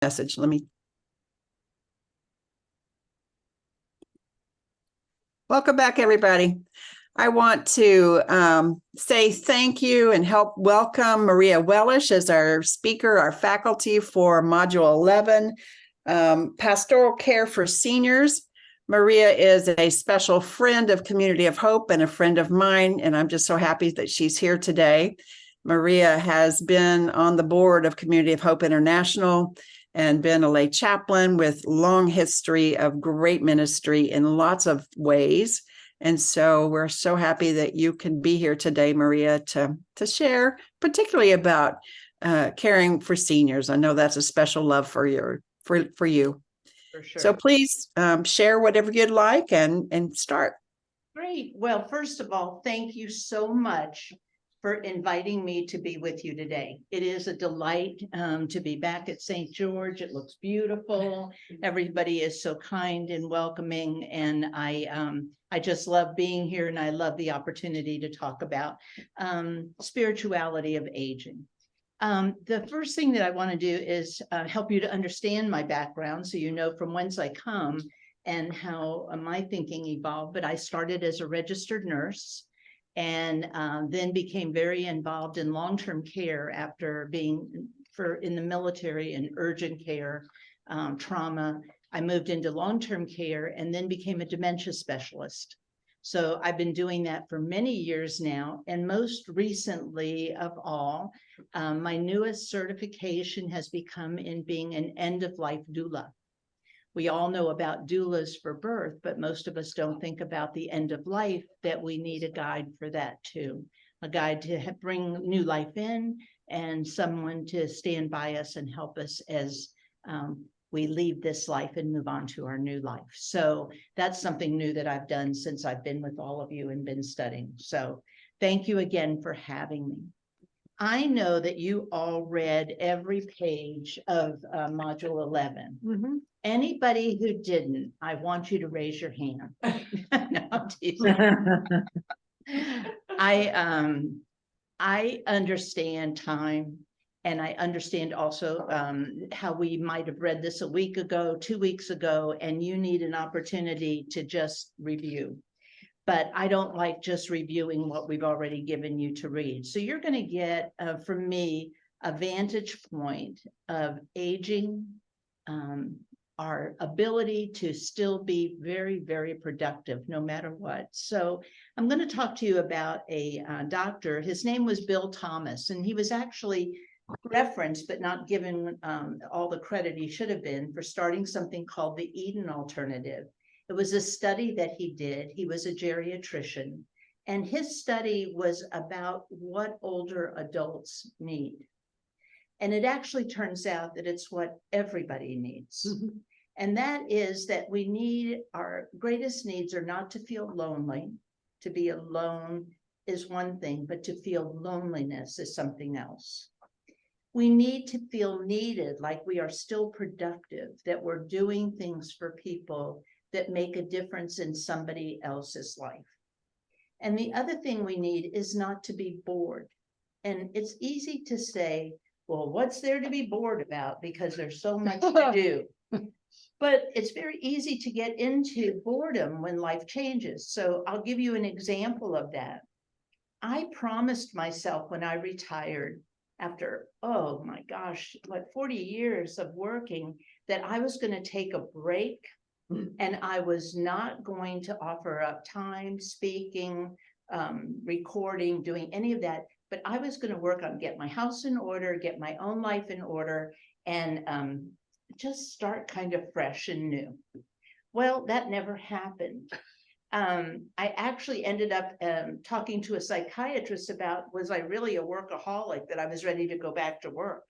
message. Let me. Welcome back, everybody. I want to say thank you and help welcome Maria Wellish as our speaker, our faculty for Module 11, Pastoral Care for Seniors. Maria is a special friend of Community of Hope and a friend of mine, and I'm just so happy that she's here today. Maria has been on the board of Community of Hope International and been a lay chaplain with long history of great ministry in lots of ways. And so we're so happy that you can be here today, Maria, to share, particularly about caring for seniors. I know that's a special love for you. For sure. So please share whatever you'd like and start. Great. Well, first of all, thank you so much for inviting me to be with you today. It is a delight to be back at St. George. It looks beautiful. Everybody is so kind and welcoming, and I just love being here, and I love the opportunity to talk about spirituality of aging. The first thing that I want to do is help you to understand my background, so you know from whence I come and how my thinking evolved. But I started as a registered nurse, and then became very involved in long-term care after being in the military and urgent care, trauma. I moved into long-term care and then became a dementia specialist. So I've been doing that for many years now. And most recently of all, my newest certification has become in being an end-of-life doula. We all know about doulas for birth, but most of us don't think about the end of life, that we need a guide for that too. A guide to bring new life in, and someone to stand by us and help us as we leave this life and move on to our new life. So that's something new that I've done since I've been with all of you and been studying. So thank you again for having me. I know that you all read every page of Module 11. Mm-hmm. Anybody who didn't, I want you to raise your hand. No, I'm teasing. I understand time, and I understand also how we might have read this a week ago, 2 weeks ago, and you need an opportunity to just review. But I don't like just reviewing what we've already given you to read. So you're going to get, from me, a vantage point of aging, our ability to still be very, very productive no matter what. So I'm going to talk to you about a doctor. His name was Bill Thomas, and he was actually referenced but not given all the credit he should have been for starting something called the Eden Alternative. It was a study that he did. He was a geriatrician, and his study was about what older adults need. And it actually turns out that it's what everybody needs. Mm-hmm. And that is that we need, our greatest needs are not to feel lonely. To be alone is one thing, but to feel loneliness is something else. We need to feel needed, like we are still productive, that we're doing things for people that make a difference in somebody else's life. And the other thing we need is not to be bored. And it's easy to say, well, what's there to be bored about? Because there's so much to do. But it's very easy to get into boredom when life changes. So I'll give you an example of that. I promised myself when I retired after, oh my gosh, 40 years of working, that I was going to take a break. And I was not going to offer up time, speaking, recording, doing any of that. But I was going to work on get my house in order, get my own life in order, and just start kind of fresh and new. Well, that never happened. I actually ended up talking to a psychiatrist about, was I really a workaholic, that I was ready to go back to work?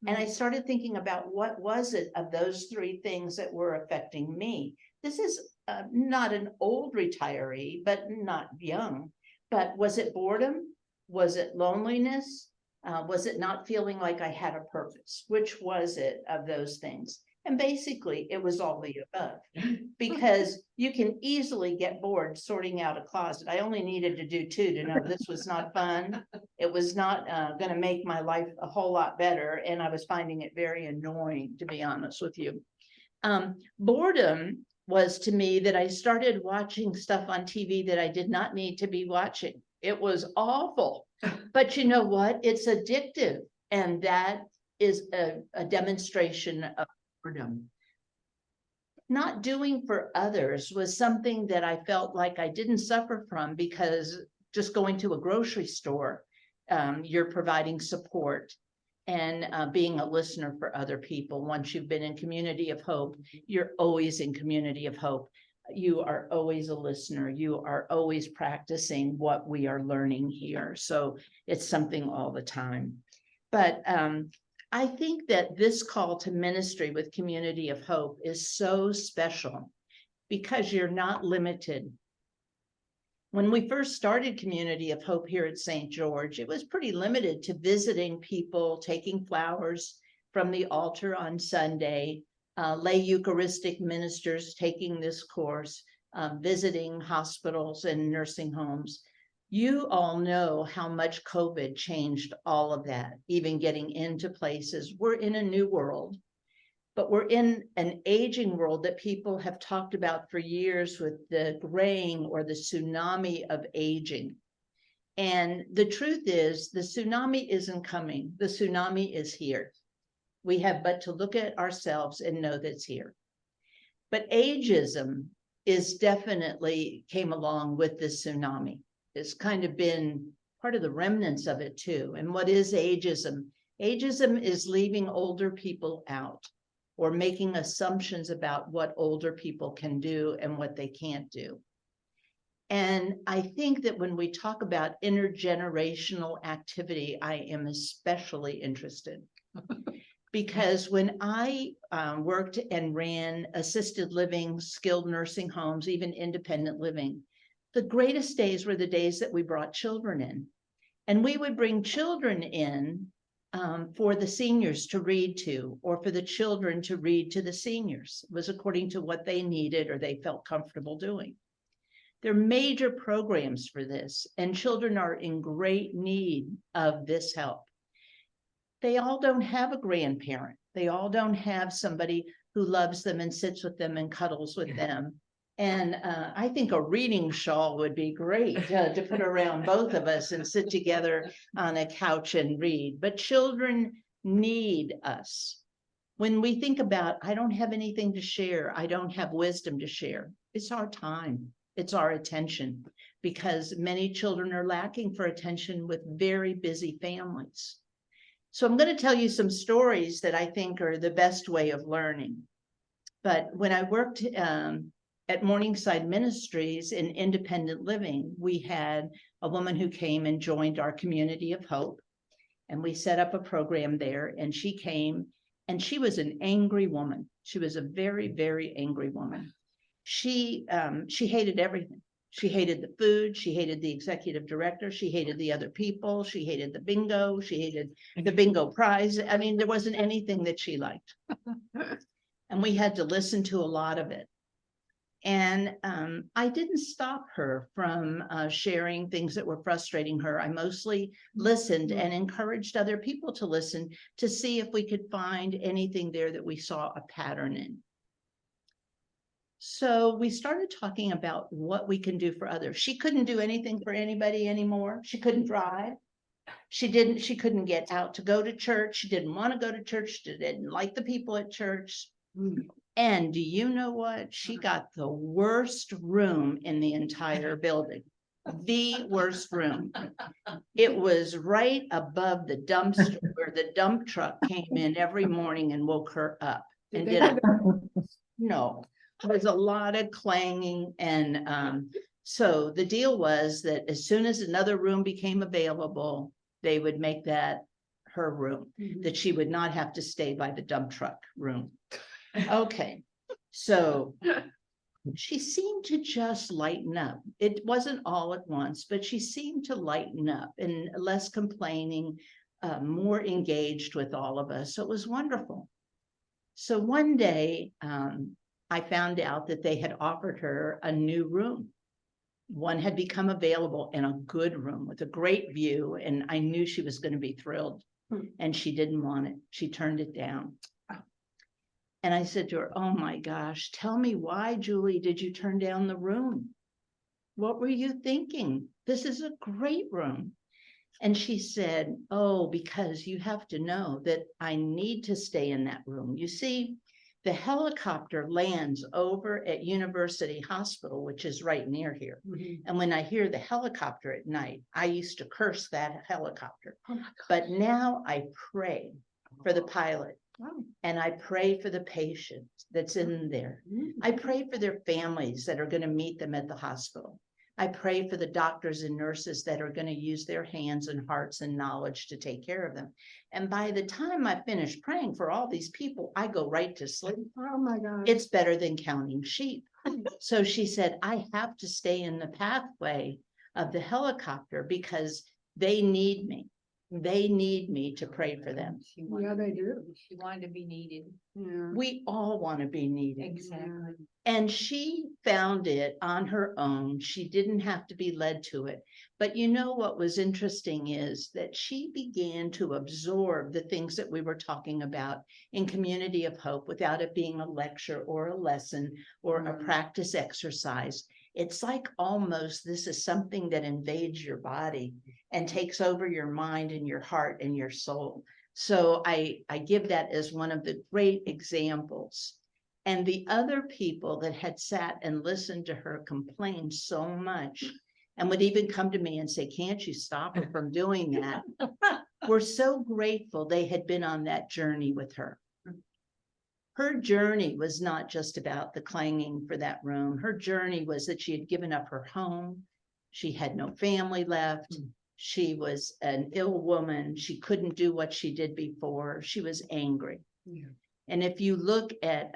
And I started thinking about what was it of those three things that were affecting me. This is not an old retiree, but not young. But was it boredom? Was it loneliness? Was it not feeling like I had a purpose? Which was it of those things? And basically, it was all the above, because you can easily get bored sorting out a closet. I only needed to do 2 to know this was not fun. It was not going to make my life a whole lot better. And I was finding it very annoying, to be honest with you. Boredom was to me that I started watching stuff on TV that I did not need to be watching. It was awful. But you know what? It's addictive. And that is a demonstration of boredom. Not doing for others was something that I felt like I didn't suffer from, because just going to a grocery store, you're providing support and being a listener for other people. Once you've been in Community of Hope, you're always in Community of Hope. You are always a listener. You are always practicing what we are learning here. So it's something all the time. But I think that this call to ministry with Community of Hope is so special, because you're not limited. When we first started Community of Hope here at St. George, it was pretty limited to visiting people, taking flowers from the altar on Sunday, lay Eucharistic ministers taking this course, visiting hospitals and nursing homes. You all know how much COVID changed all of that, even getting into places. We're in a new world, but we're in an aging world that people have talked about for years, with the graying or the tsunami of aging. And the truth is, the tsunami isn't coming. The tsunami is here. We have but to look at ourselves and know that it's here. But ageism is definitely came along with this tsunami. It's kind of been part of the remnants of it too. And what is ageism? Ageism is leaving older people out, or making assumptions about what older people can do and what they can't do. And I think that when we talk about intergenerational activity, I am especially interested. Because when I worked and ran assisted living, skilled nursing homes, even independent living, the greatest days were the days that we brought children in. And we would bring children in for the seniors to read to, or for the children to read to the seniors. It was according to what they needed or they felt comfortable doing. There are major programs for this, and children are in great need of this help. They all don't have a grandparent. They all don't have somebody who loves them and sits with them and cuddles with them. And I think a reading shawl would be great to put around both of us and sit together on a couch and read. But children need us. When we think about, I don't have anything to share, I don't have wisdom to share, it's our time, it's our attention, because many children are lacking for attention with very busy families. So I'm going to tell you some stories that I think are the best way of learning. But when I worked at Morningside Ministries in independent living, we had a woman who came and joined our Community of Hope, and we set up a program there. And she came, and she was an angry woman. She was a very, very angry woman. She hated everything. She hated the food. She hated the executive director. She hated the other people. She hated the bingo. She hated the bingo prize. I mean, there wasn't anything that she liked. And we had to listen to a lot of it. And I didn't stop her from sharing things that were frustrating her. I mostly listened and encouraged other people to listen to see if we could find anything there that we saw a pattern in. So we started talking about what we can do for others. She couldn't do anything for anybody anymore. She couldn't drive. She couldn't get out to go to church. She didn't want to go to church. She didn't like the people at church. And do you know what? She got the worst room in the entire building. The worst room. It was right above the dumpster where the dump truck came in every morning and woke her up. And no, there was a lot of clanging. And so the deal was that as soon as another room became available, they would make that her room, that she would not have to stay by the dump truck room. Okay, so she seemed to just lighten up. It wasn't all at once, but she seemed to lighten up and less complaining, more engaged with all of us. So it was wonderful. So one day, I found out that they had offered her a new room. One had become available in a good room with a great view, and I knew she was going to be thrilled. And she didn't want it. She turned it down. And I said to her, "Oh my gosh, tell me why, Julie, did you turn down the room? What were you thinking? This is a great room." And she said, "Oh, because you have to know that I need to stay in that room. You see, the helicopter lands over at University Hospital, which is right near here. And when I hear the helicopter at night, I used to curse that helicopter. But now I pray for the pilot. And I pray for the patient that's in there. I pray for their families that are going to meet them at the hospital. I pray for the doctors and nurses that are going to use their hands and hearts and knowledge to take care of them. And by the time I finish praying for all these people, I go right to sleep. Oh my God. It's better than counting sheep." So she said, "I have to stay in the pathway of the helicopter because they need me. They need me to pray for them." Yeah, they do. She wanted to be needed. Yeah. We all want to be needed. Exactly. And she found it on her own. She didn't have to be led to it. But you know what was interesting is that she began to absorb the things that we were talking about in Community of Hope without it being a lecture or a lesson or a practice exercise. It's like almost this is something that invades your body and takes over your mind and your heart and your soul. So I give that as one of the great examples. And the other people that had sat and listened to her complain so much and would even come to me and say, "Can't you stop her from doing that?" We're so grateful they had been on that journey with her. Her journey was not just about the clanging for that room. Her journey was that she had given up her home. She had no family left. She was an ill woman. She couldn't do what she did before. She was angry. Yeah. And if you look at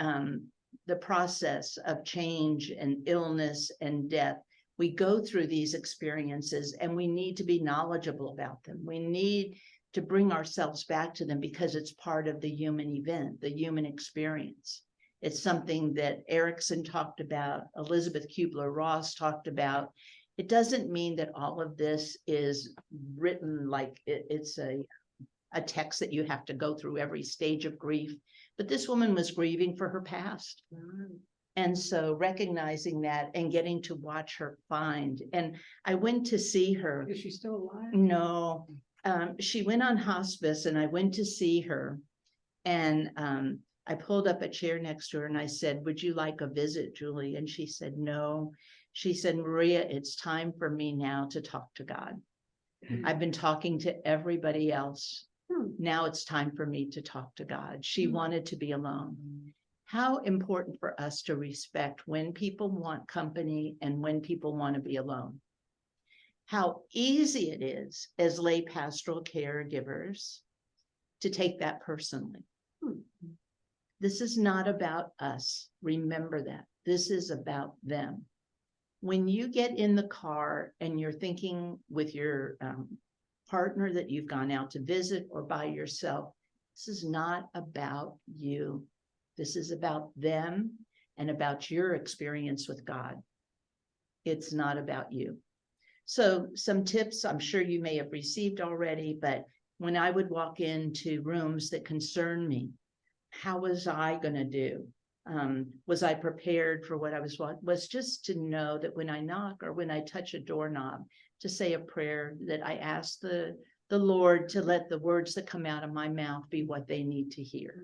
the process of change and illness and death, we go through these experiences and we need to be knowledgeable about them. We need to bring ourselves back to them because it's part of the human event, the human experience. It's something that Erickson talked about, Elizabeth Kubler-Ross talked about. It doesn't mean that all of this is written like it's a text that you have to go through every stage of grief. But this woman was grieving for her past. And so recognizing that and getting to watch her find. And I went to see her. Is she still alive? No, she went on hospice and I went to see her. And I pulled up a chair next to her and I said, "Would you like a visit, Julie?" And she said, "No." She said, "Maria, it's time for me now to talk to God. I've been talking to everybody else. Now it's time for me to talk to God." She wanted to be alone. How important for us to respect when people want company and when people want to be alone. How easy it is as lay pastoral caregivers to take that personally. This is not about us. Remember that. This is about them. When you get in the car and you're thinking with your partner that you've gone out to visit or by yourself, this is not about you. This is about them and about your experience with God. It's not about you. So some tips I'm sure you may have received already, but when I would walk into rooms that concern me, how was I going to do? Was I prepared for what I was just to know that when I knock or when I touch a doorknob, to say a prayer that I ask the Lord to let the words that come out of my mouth be what they need to hear.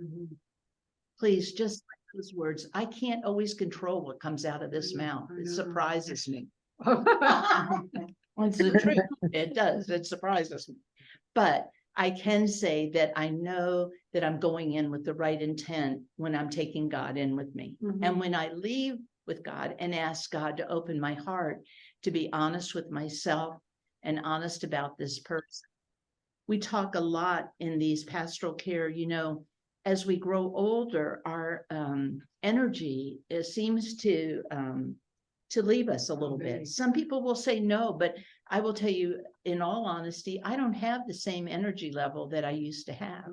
Please, just like those words. I can't always control what comes out of this mouth. It surprises me. It's the truth. It does. It surprises me. But I can say that I know that I'm going in with the right intent when I'm taking God in with me. And when I leave with God and ask God to open my heart to be honest with myself and honest about this person. We talk a lot in these pastoral care, as we grow older, our energy seems to leave us a little bit. Some people will say no, but I will tell you, in all honesty, I don't have the same energy level that I used to have.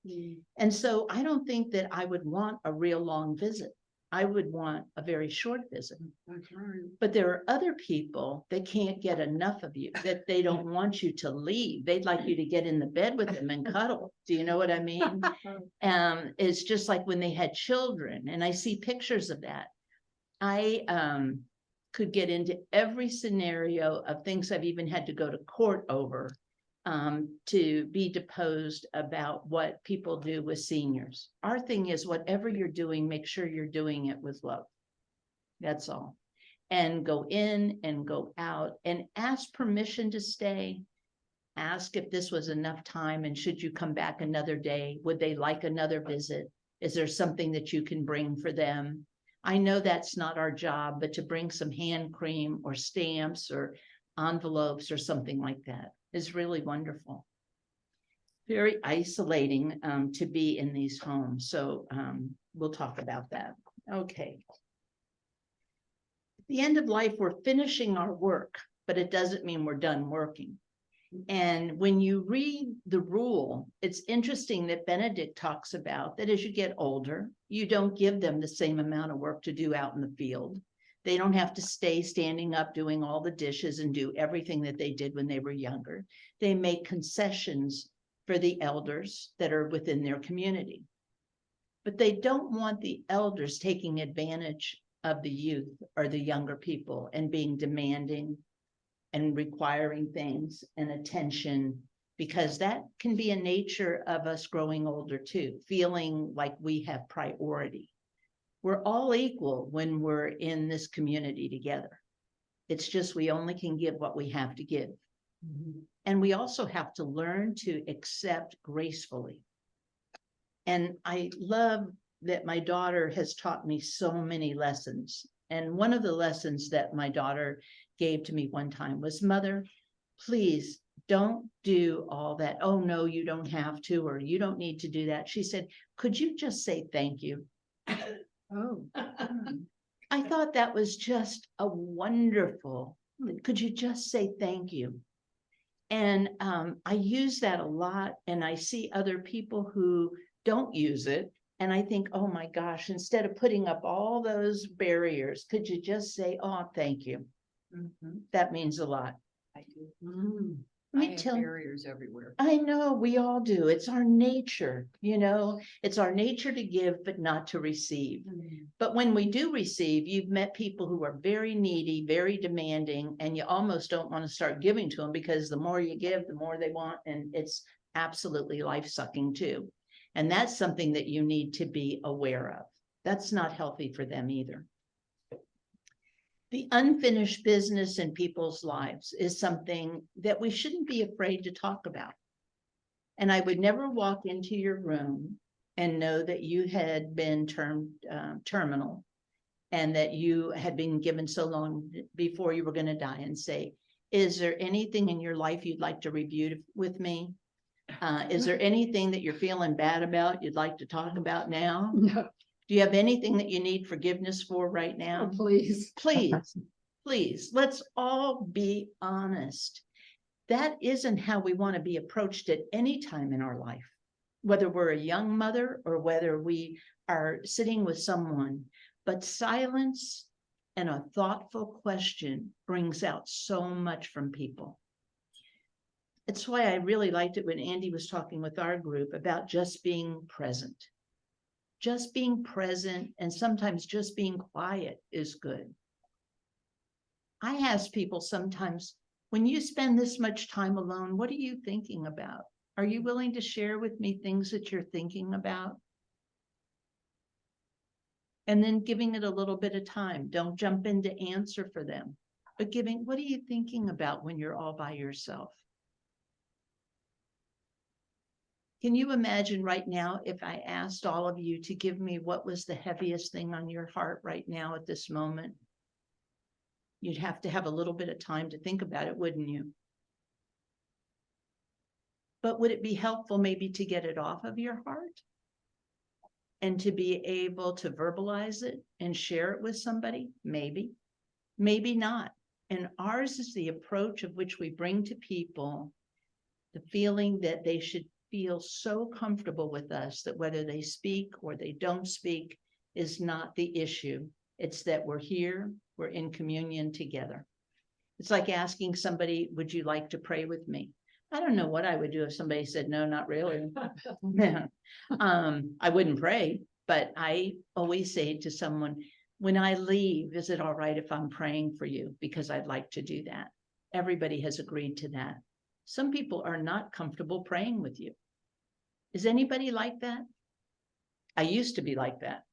Mhm. And so I don't think that I would want a real long visit. I would want a very short visit. That's right. But there are other people that can't get enough of you, that they don't want you to leave. They'd like you to get in the bed with them and cuddle. Do you know what I mean? It's just like when they had children, and I see pictures of that. I could get into every scenario of things I've even had to go to court over to be deposed about what people do with seniors. Our thing is, whatever you're doing, make sure you're doing it with love. That's all. And go in and go out and ask permission to stay. Ask if this was enough time and should you come back another day? Would they like another visit? Is there something that you can bring for them? I know that's not our job, but to bring some hand cream or stamps or envelopes or something like that is really wonderful. Very isolating to be in these homes. So we'll talk about that. Okay. At the end of life, we're finishing our work, but it doesn't mean we're done working. And when you read the rule, it's interesting that Benedict talks about that as you get older, you don't give them the same amount of work to do out in the field. They don't have to stay standing up doing all the dishes and do everything that they did when they were younger. They make concessions for the elders that are within their community. But they don't want the elders taking advantage of the youth or the younger people and being demanding and requiring things and attention, because that can be a nature of us growing older too, feeling like we have priority. We're all equal when we're in this community together. It's just we only can give what we have to give. And we also have to learn to accept gracefully. And I love that my daughter has taught me so many lessons. And one of the lessons that my daughter gave to me one time was, Mother, please don't do all that. Oh, no, you don't have to, or you don't need to do that. She said, could you just say thank you? Oh. I thought that was just a wonderful, could you just say thank you? And I use that a lot, and I see other people who don't use it. And I think, oh my gosh, instead of putting up all those barriers, could you just say, oh, thank you? That means a lot. I do. Let I me have tell you, barriers everywhere. I know we all do. It's our nature, you know, it's our nature to give, but not to receive. But when we do receive, you've met people who are very needy, very demanding, and you almost don't want to start giving to them, because the more you give, the more they want. And it's absolutely life-sucking too. And that's something that you need to be aware of. That's not healthy for them either. The unfinished business in people's lives is something that we shouldn't be afraid to talk about. And I would never walk into your room and know that you had been termed terminal, and that you had been given so long before you were going to die, and say, is there anything in your life you'd like to review with me? Is there anything that you're feeling bad about you'd like to talk about now? No, Do you have anything that you need forgiveness for right now? oh, please. Please, please, let's all be honest. That isn't how we want to be approached at any time in our life, whether we're a young mother or whether we are sitting with someone. But silence and a thoughtful question brings out so much from people. It's why I really liked it when Andy was talking with our group about just being present. Just being present, and sometimes just being quiet is good. I ask people sometimes, when you spend this much time alone, what are you thinking about? Are you willing to share with me things that you're thinking about? And then giving it a little bit of time. Don't jump in to answer for them, but giving, what are you thinking about when you're all by yourself? Can you imagine right now if I asked all of you to give me what was the heaviest thing on your heart right now at this moment? You'd have to have a little bit of time to think about it, wouldn't you? But would it be helpful maybe to get it off of your heart and to be able to verbalize it and share it with somebody? Maybe, maybe not. And ours is the approach of which we bring to people the feeling that they should feel so comfortable with us that whether they speak or they don't speak is not the issue. It's that we're here, we're in communion together. It's like asking somebody, would you like to pray with me? I don't know what I would do if somebody said, no, not really. I wouldn't pray, but I always say to someone, when I leave, is it all right if I'm praying for you? Because I'd like to do that. Everybody has agreed to that. Some people are not comfortable praying with you. Is anybody like that? I used to be like that.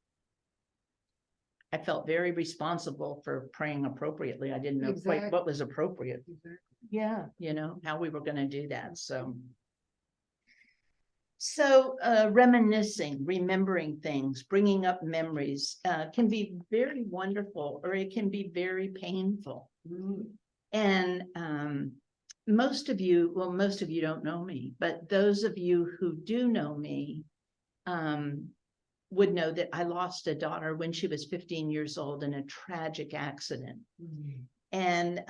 I felt very responsible for praying appropriately. I didn't know quite Exactly. what was appropriate. Exactly. Yeah, how we were going to do that. So reminiscing, remembering things, bringing up memories can be very wonderful, or it can be very painful. And most of you don't know me, but those of you who do know me would know that I lost a daughter when she was 15 years old in a tragic accident. And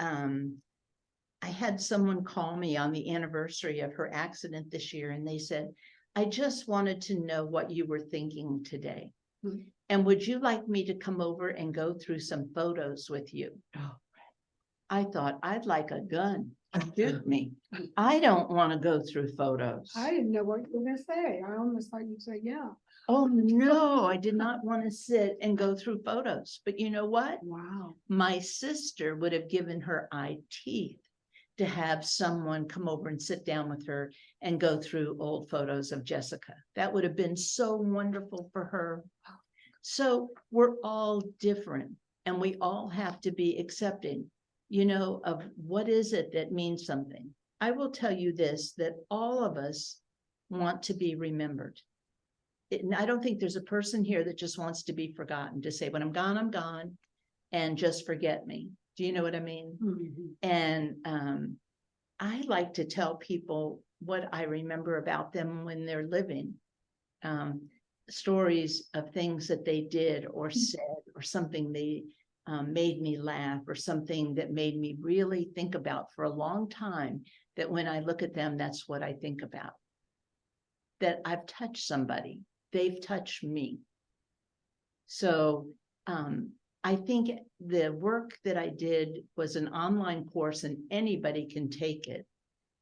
I had someone call me on the anniversary of her accident this year, and they said, I just wanted to know what you were thinking today. And would you like me to come over and go through some photos with you? I thought, I'd like a gun to shoot me. I don't want to go through photos. I didn't know what you were gonna say. I almost thought you'd say, yeah. Oh, no, I did not want to sit and go through photos. But you know what? Wow. My sister would have given her eye teeth to have someone come over and sit down with her and go through old photos of Jessica. That would have been so wonderful for her. So we're all different, and we all have to be accepting, of what is it that means something. I will tell you this, that all of us want to be remembered. I don't think there's a person here that just wants to be forgotten, to say, when I'm gone, and just forget me. Do you know what I mean? And I like to tell people what I remember about them when they're living. Stories of things that they did or said, or something they made me laugh, or something that made me really think about for a long time, that when I look at them, that's what I think about. That I've touched somebody. They've touched me. So I think the work that I did was an online course, and anybody can take it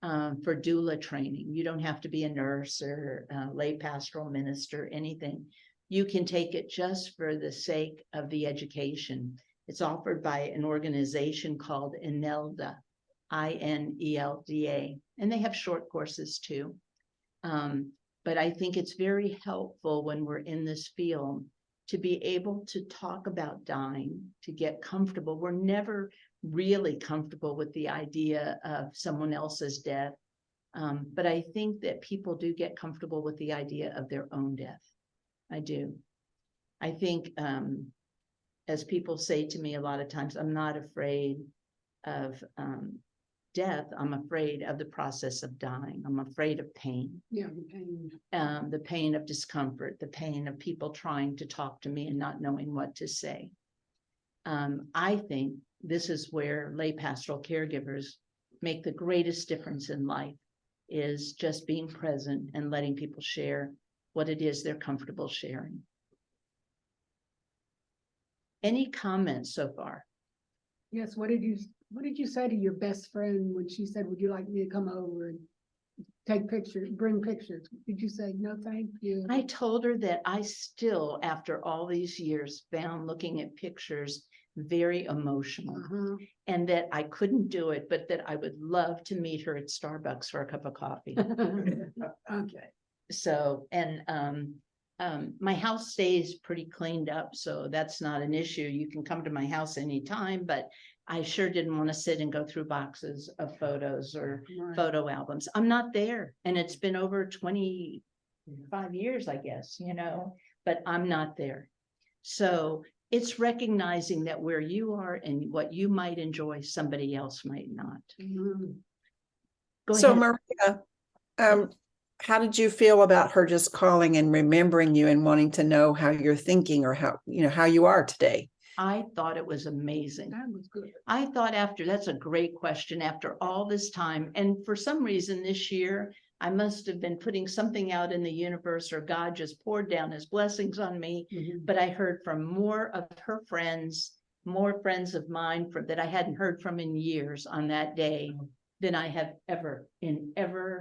for doula training. You don't have to be a nurse or a lay pastoral minister, anything. You can take it just for the sake of the education. It's offered by an organization called INELDA, INELDA, and they have short courses too. But I think it's very helpful when we're in this field to be able to talk about dying, to get comfortable. We're never really comfortable with the idea of someone else's death. But I think that people do get comfortable with the idea of their own death. I do. I think, as people say to me a lot of times, I'm not afraid of death. I'm afraid of the process of dying. I'm afraid of pain. Yeah, the pain. The pain of discomfort, the pain of people trying to talk to me and not knowing what to say. I think this is where lay pastoral caregivers make the greatest difference in life, is just being present and letting people share what it is they're comfortable sharing. Any comments so far? Yes, what did you say to your best friend when she said, would you like me to come over and take pictures, bring pictures? Did you say, no, thank you? I told her that I still, after all these years, found looking at pictures very emotional, and that I couldn't do it, but that I would love to meet her at Starbucks for a cup of coffee. Okay. So, and my house stays pretty cleaned up, so that's not an issue. You can come to my house anytime, but I sure didn't want to sit and go through boxes of photos or Right. photo albums. I'm not there, and it's been over 25 years, I guess, but I'm not there. So it's recognizing that where you are and what you might enjoy, somebody else might not. Go So ahead. Maria, how did you feel about her just calling and remembering you and wanting to know how you're thinking, or how you are today? I thought it was amazing. That was good. I thought that's a great question after all this time. And for some reason this year, I must have been putting something out in the universe, or God just poured down his blessings on me. Mhm. But I heard from more of her friends, more friends of mine that I hadn't heard from in years on that day than I have ever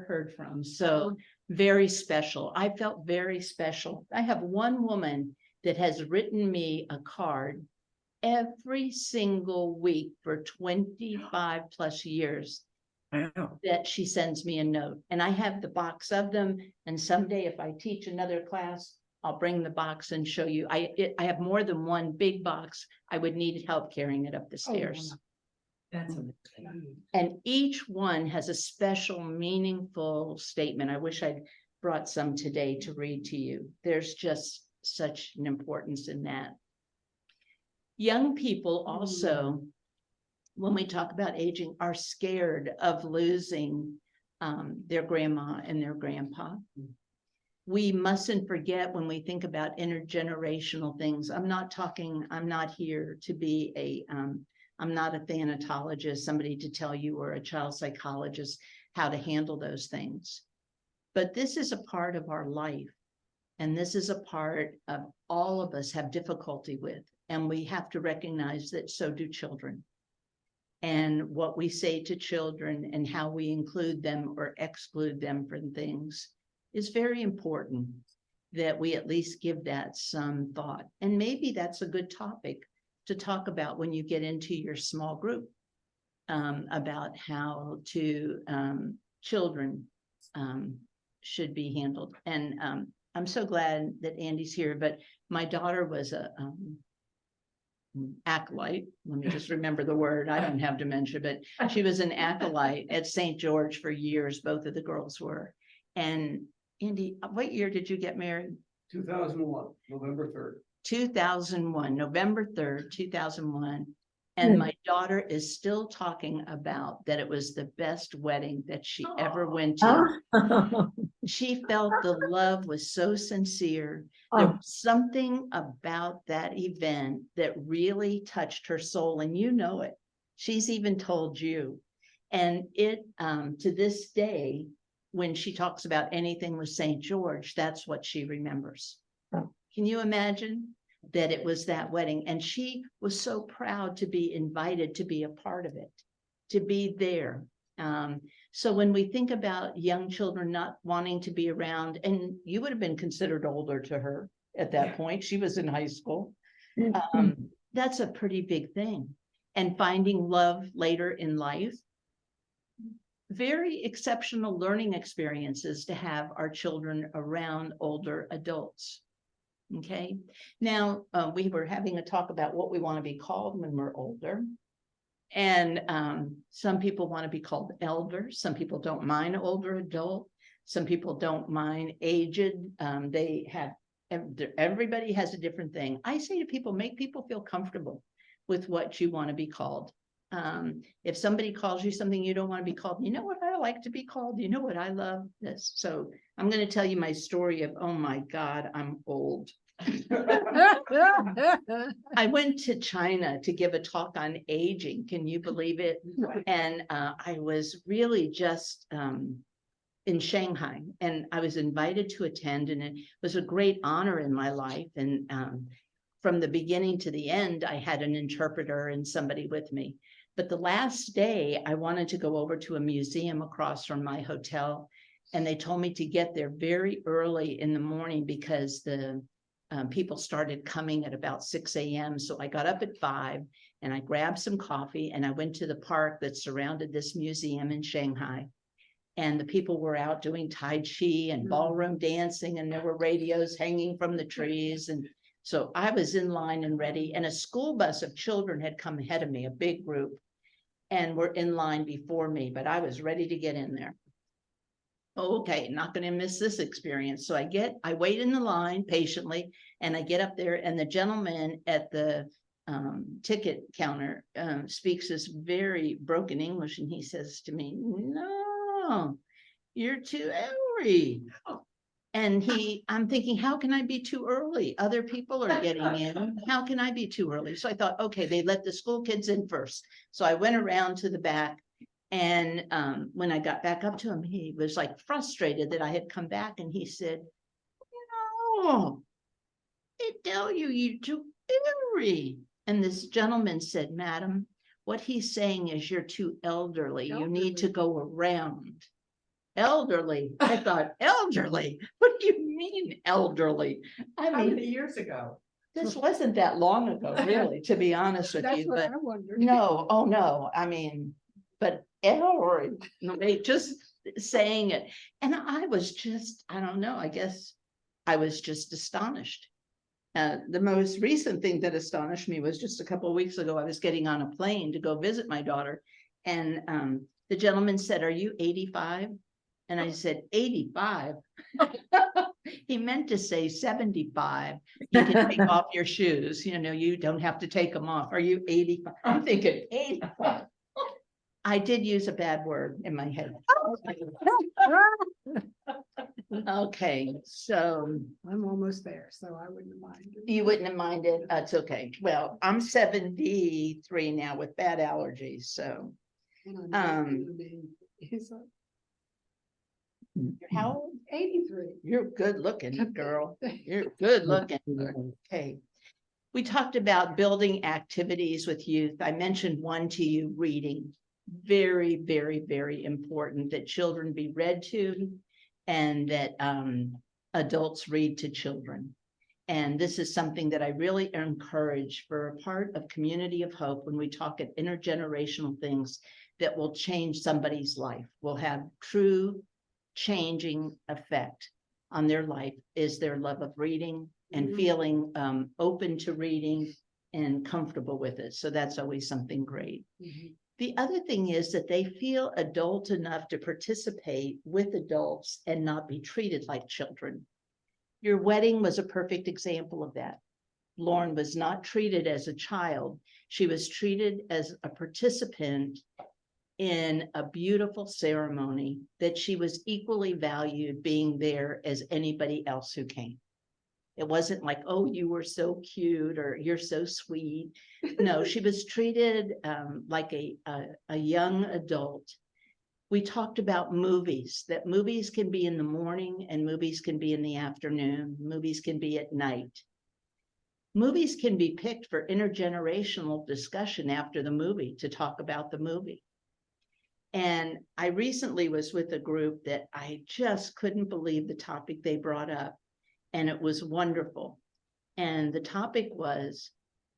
heard from. So very special. I felt very special. I have one woman that has written me a card every single week for 25 plus years Wow. that she sends me a note. And I have the box of them. And someday if I teach another class, I'll bring the box and show you. I have more than one big box. I would need help carrying it up the stairs. That's amazing. And each one has a special, meaningful statement. I wish I'd brought some today to read to you. There's just such an importance in that. Young people also, when we talk about aging, are scared of losing their grandma and their grandpa. We mustn't forget when we think about intergenerational things. I'm not here to be I'm not a thanatologist, somebody to tell you, or a child psychologist, how to handle those things. But this is a part of our life. And this is a part of all of us have difficulty with. And we have to recognize that so do children. And what we say to children and how we include them or exclude them from things is very important, that we at least give that some thought. And maybe that's a good topic to talk about when you get into your small group, about how children should be handled. And I'm so glad that Andy's here, but my daughter was a acolyte. Let me just remember the word. I don't have dementia, but she was an acolyte at St. George for years. Both of the girls were. And Andy, what year did you get married? 2001, November 3rd. 2001, November 3rd, 2001. And my daughter is still talking about that it was the best wedding that she ever went to. She felt the love was so sincere. There was something about that event that really touched her soul, and you know it. She's even told you. And it, to this day, when she talks about anything with St. George, that's what she remembers. Can you imagine that it was that wedding? And she was so proud to be invited to be a part of it, to be there. So when we think about young children not wanting to be around, and you would have been considered older to her at that point, she was in high school. That's a pretty big thing. And finding love later in life, very exceptional learning experiences to have our children around older adults. Okay, now we were having a talk about what we want to be called when we're older. And some people want to be called elder. Some people don't mind older adult. Some people don't mind aged. Everybody has a different thing. I say to people, make people feel comfortable with what you want to be called. If somebody calls you something you don't want to be called, you know what I like to be called? You know what I love? This. So I'm going to tell you my story of, oh my God, I'm old. I went to China to give a talk on aging. Can you believe it? And I was really just in Shanghai, and I was invited to attend, and it was a great honor in my life. And from the beginning to the end, I had an interpreter and somebody with me. But the last day, I wanted to go over to a museum across from my hotel, and they told me to get there very early in the morning because the people started coming at about 6 a.m. So I got up at 5 and I grabbed some coffee and I went to the park that surrounded this museum in Shanghai. And the people were out doing Tai Chi and ballroom dancing, and there were radios hanging from the trees. And so I was in line and ready, and a school bus of children had come ahead of me, a big group, and were in line before me, but I was ready to get in there. Okay, not going to miss this experience. So I wait in the line patiently, and I get up there, and the gentleman at the ticket counter speaks this very broken English, and he says to me, "No, you're too early." And I'm thinking, how can I be too early? Other people are getting in. How can I be too early? So I thought, okay, they let the school kids in first. So I went around to the back. And when I got back up to him, he was like frustrated that I had come back. And he said, "No, I tell you, you're too early." And this gentleman said, "Madam, what he's saying is you're too elderly. You need to go around." Elderly. I thought, elderly? What do you mean elderly? I How mean, many years ago? this wasn't that long ago, really, to be honest with That's you, what but I wondered. no, oh no, I mean, but elderly, no, they just saying it. And I was just, I don't know, I guess I was just astonished. The most recent thing that astonished me was just a couple of weeks ago, I was getting on a plane to go visit my daughter. And the gentleman said, "Are you 85? And I said, 85? He meant to say 75. You can take off your shoes. You know, you don't have to take them off. Are you 85? I'm thinking 85. I did use a bad word in my head. Okay, so I'm almost there, so I wouldn't mind. you wouldn't have minded. It's okay. Well, I'm 73 now with bad allergies, so He's like how old? 83. You're good looking, girl. You're good looking. Okay. We talked about building activities with youth. I mentioned one to you, reading. Very, very, very important that children be read to and that adults read to children. And this is something that I really encourage for a part of Community of Hope when we talk at intergenerational things that will change somebody's life, will have true changing effect on their life, is their love of reading and feeling open to reading and comfortable with it. So that's always something great. The other thing is that they feel adult enough to participate with adults and not be treated like children. Your wedding was a perfect example of that. Lauren was not treated as a child. She was treated as a participant in a beautiful ceremony that she was equally valued being there as anybody else who came. It wasn't like, "Oh, you were so cute," or "You're so sweet." No, she was treated like a young adult. We talked about movies, that movies can be in the morning and movies can be in the afternoon. Movies can be at night. Movies can be picked for intergenerational discussion after the movie to talk about the movie. And I recently was with a group that I just couldn't believe the topic they brought up. And it was wonderful. And the topic was,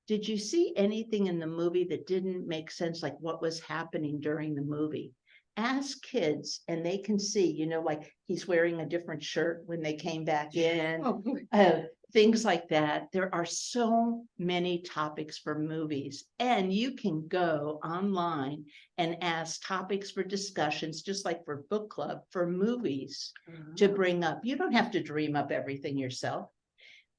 did you see anything in the movie that didn't make sense, like what was happening during the movie? Ask kids and they can see, you know, like he's wearing a different shirt when they came back in. Things like that. There are so many topics for movies, and you can go online and ask topics for discussions, just like for book club, for movies to bring up. You don't have to dream up everything yourself.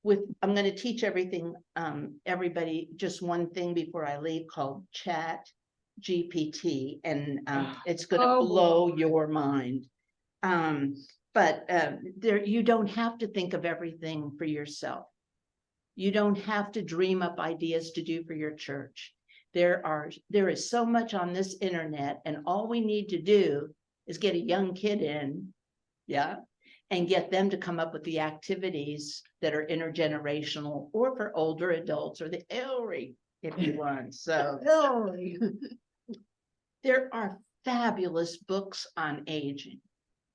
I'm going to teach everybody just one thing before I leave called Chat GPT, and it's going to blow your mind. But you don't have to think of everything for yourself. You don't have to dream up ideas to do for your church. There is so much on this internet, and all we need to do is get a young kid in, and get them to come up with the activities that are intergenerational or for older adults or the elderly, if you want. So there are fabulous books on aging.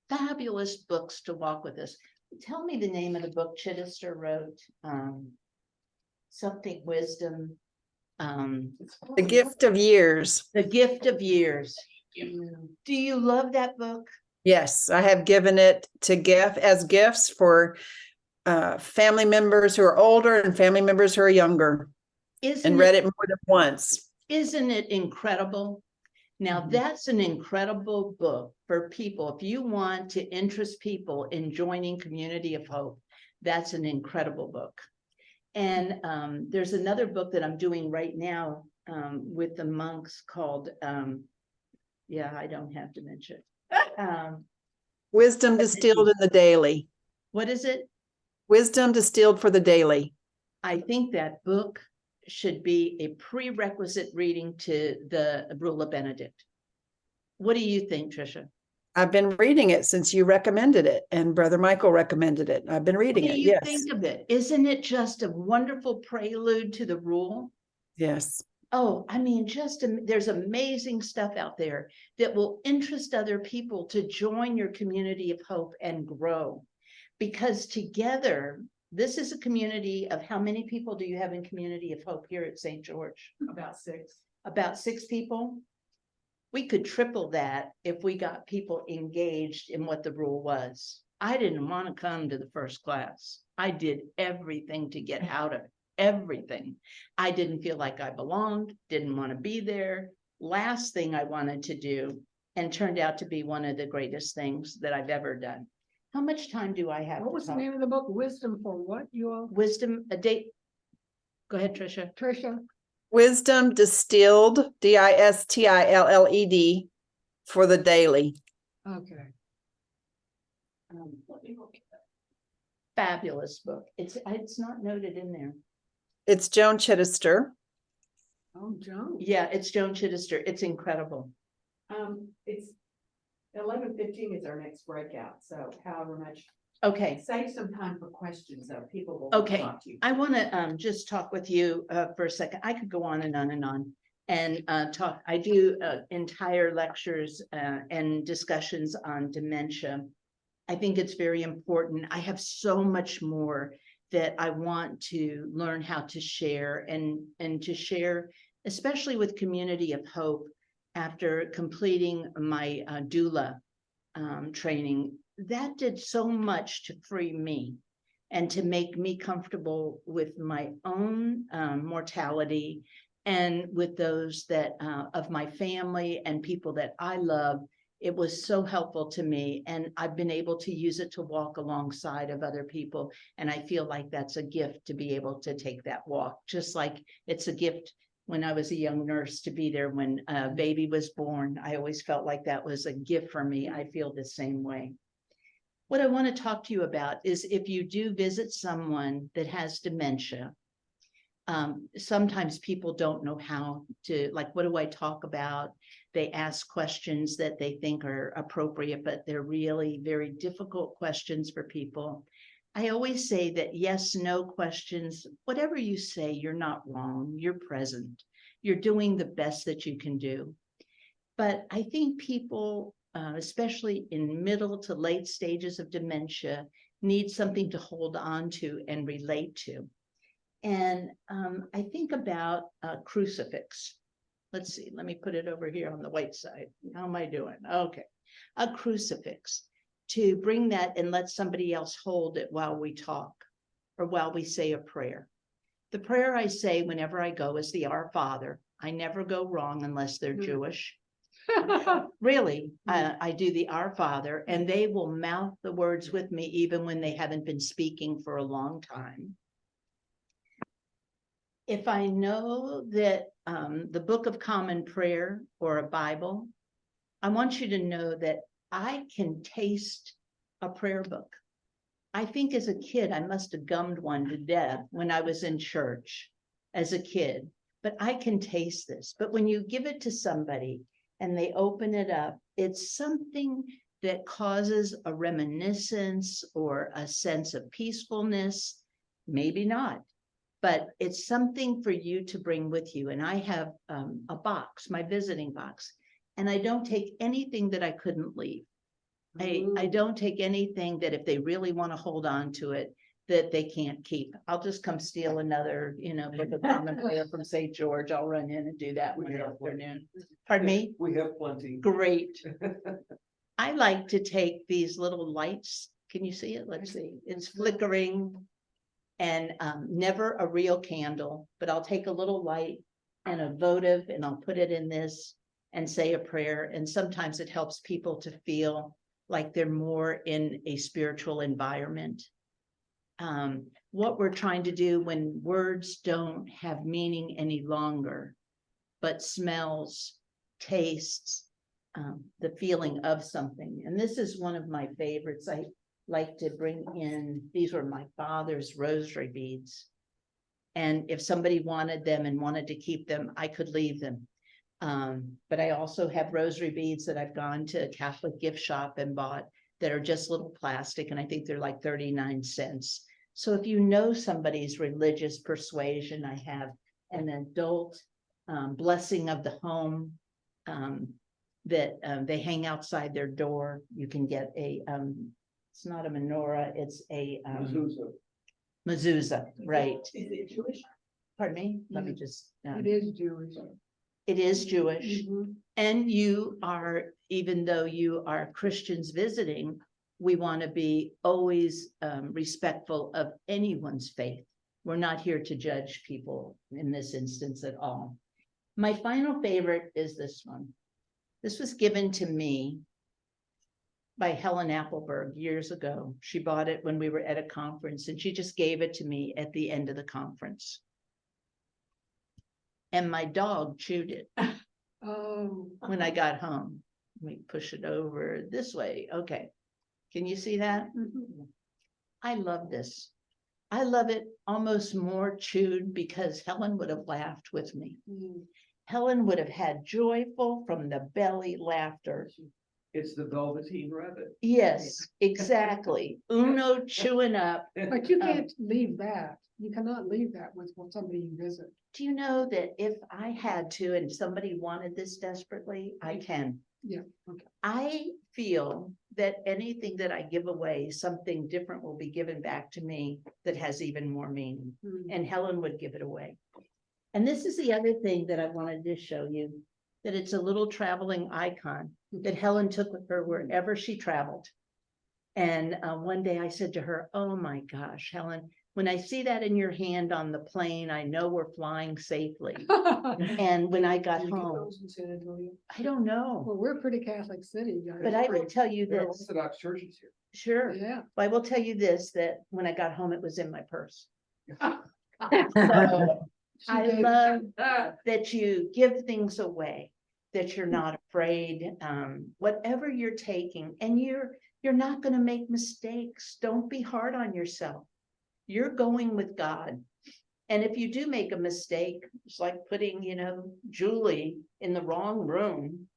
Fabulous books to walk with us. Tell me the name of the book Chittister wrote. Something wisdom. The Gift of Years. The Gift of Years. Do you love that book? Yes, I have given it to as gifts for family members who are older and family members who are younger, and read it more than once. Isn't it incredible? Now, that's an incredible book for people. If you want to interest people in joining Community of Hope, that's an incredible book. And there's another book that I'm doing right now with the monks called, I don't have to mention. Wisdom Distilled in the Daily. What is it? Wisdom Distilled for the Daily. I think that book should be a prerequisite reading to the Rule of Benedict. What do you think, Tricia? I've been reading it since you recommended it and Brother Michael recommended it. I've been What reading do it. you Yes. think of it? Isn't it just a wonderful prelude to the rule? Yes. Oh, I mean, there's amazing stuff out there that will interest other people to join your community of hope and grow. Because together, this is a community of how many people do you have in Community of Hope here at St. George? About 6. About 6 people. We could triple that if we got people engaged in what the rule was. I didn't want to come to the first class. I did everything to get out of it, everything. I didn't feel like I belonged, didn't want to be there. Last thing I wanted to do, and turned out to be one of the greatest things that I've ever done. How much time do I have? What to was the talk? name of the book? Wisdom for what, you all? Wisdom, a date. Go ahead, Tricia. Tricia? Wisdom Distilled, Distilled, for the daily. Okay. Let me look at that. Fabulous book. It's not noted in there. It's Joan Chittister. Oh, Joan. Yeah, it's Joan Chittister. It's incredible. It's 11:15 is our next breakout, so however much, Okay, save some time for questions, so people will Okay. talk to you. I want to just talk with you for a second. I could go on and on and on and talk. I do entire lectures and discussions on dementia. I think it's very important. I have so much more that I want to learn how to share and to share, especially with Community of Hope. After completing my doula training, that did so much to free me and to make me comfortable with my own mortality and with those that of my family and people that I love. It was so helpful to me, and I've been able to use it to walk alongside of other people. And I feel like that's a gift to be able to take that walk, just like it's a gift when I was a young nurse to be there when a baby was born. I always felt like that was a gift for me. I feel the same way. What I want to talk to you about is if you do visit someone that has dementia, sometimes people don't know how to, like, what do I talk about? They ask questions that they think are appropriate, but they're really very difficult questions for people. I always say that yes, no questions, whatever you say, you're not wrong, you're present, you're doing the best that you can do. But I think people, especially in middle to late stages of dementia, need something to hold on to and relate to. And I think about a crucifix. Let's see, let me put it over here on the white side. How am I doing? Okay, a crucifix. To bring that and let somebody else hold it while we talk or while we say a prayer. The prayer I say whenever I go is the Our Father. I never go wrong unless they're Jewish. Really, I do the Our Father, and they will mouth the words with me even when they haven't been speaking for a long time. If I know that the Book of Common Prayer or a Bible, I want you to know that I can taste a prayer book. I think as a kid, I must have gummed one to death when I was in church as a kid, but I can taste this. But when you give it to somebody and they open it up, it's something that causes a reminiscence or a sense of peacefulness, maybe not, but it's something for you to bring with you. And I have a box, my visiting box, and I don't take anything that I couldn't leave. I don't take anything that if they really want to hold on to it, that they can't keep. I'll just come steal another, Book of Common Prayer from St. George. I'll run in and do that one afternoon. Pardon me? We have plenty. Great. I like to take these little lights. Can you see it? Let's see. It's flickering and never a real candle, but I'll take a little light and a votive and I'll put it in this and say a prayer. And sometimes it helps people to feel like they're more in a spiritual environment. What we're trying to do when words don't have meaning any longer, but smells, tastes, the feeling of something. And this is one of my favorites. like to bring in, these were my father's rosary beads. And if somebody wanted them and wanted to keep them, I could leave them. But I also have rosary beads that I've gone to a Catholic gift shop and bought that are just little plastic, and I think they're like 39 cents. So if you know somebody's religious persuasion, I have an adult blessing of the home that they hang outside their door. You can get a, it's not a menorah, it's a mezuzah, right? Is it Jewish? Pardon me? Let me Yeah. just. It is Jewish. It is Jewish. Mhm. And you are, even though you are Christians visiting, we want to be always respectful of anyone's faith. We're not here to judge people in this instance at all. My final favorite is this one. This was given to me by Helen Appleberg years ago. She bought it when we were at a conference, and she just gave it to me at the end of the conference. And my dog chewed it Oh. when I got home. Let me push it over this way. Okay. Can you see that? Mhm. I love this. I love it almost more chewed because Helen would have laughed with me. Mm. Helen would have had joyful from the belly laughter. It's the Velveteen Rabbit. Yes, exactly. Uno chewing up. But you can't leave that. You cannot leave that with somebody you visit. Do you know that if I had to, and somebody wanted this desperately, I can. Yeah, okay. I feel that anything that I give away, something different will be given back to me that has even more meaning. Mm. And Helen would give it away. And this is the other thing that I wanted to show you, that it's a little traveling icon that Helen took with her wherever she traveled. And one day I said to her, oh my gosh, Helen, when I see that in your hand on the plane, I know we're flying safely. And when I got Did you get home, those in San Antonio? I don't know, Well, we're a pretty Catholic city, guys. but I will tell you There are this, Orthodox churches here. sure. Yeah. I will tell you this, that when I got home, it was in my purse. She I gave- love that you give things away, that you're not afraid, whatever you're taking, and you're not going to make mistakes. Don't be hard on yourself. You're going with God. And if you do make a mistake, it's like putting, Julie in the wrong room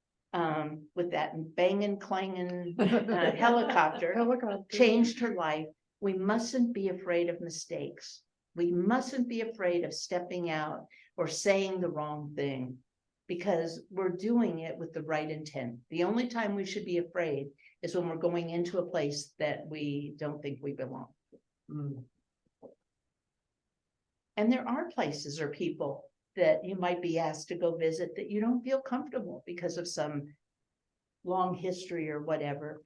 with that banging, clanging helicopter, Helicopter. changed her life. We mustn't be afraid of mistakes. We mustn't be afraid of stepping out or saying the wrong thing, because we're doing it with the right intent. The only time we should be afraid is when we're going into a place that we don't think we belong. Mm. And there are places or people that you might be asked to go visit that you don't feel comfortable because of some long history or whatever.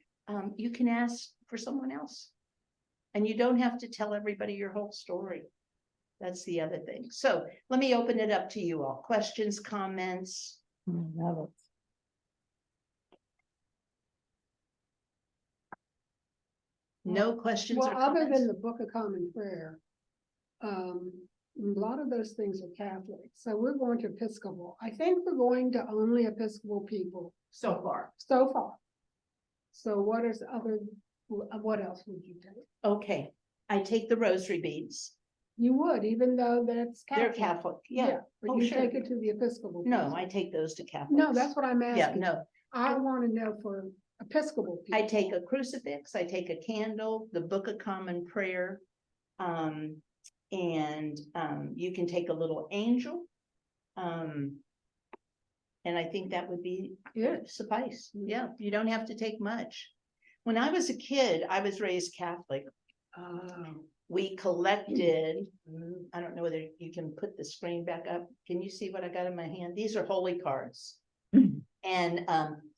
You can ask for someone else. And you don't have to tell everybody your whole story. That's the other thing. So let me open it up to you all. Questions, comments? No questions Well, or other than comments? the Book of Common Prayer, a lot of those things are Catholic. So we're going to Episcopal. I think we're going to only Episcopal people So far. so far. So what else would you take? Okay, I take the rosary beads. You would, even though that's They're Catholic. Catholic, yeah. But Oh, you sure. take it to the Episcopal. No, people. I take those to Catholics. No, that's what I'm Yeah, asking. no, I want to know for Episcopal people. I take a crucifix, I take a candle, the Book of Common Prayer. And you can take a little angel. And I think that would be Yeah. suffice. Yeah, you don't have to take much. When I was a kid, I was raised Catholic. We collected, I don't know whether you can put the screen back up. Can you see what I got in my hand? These are holy cards. And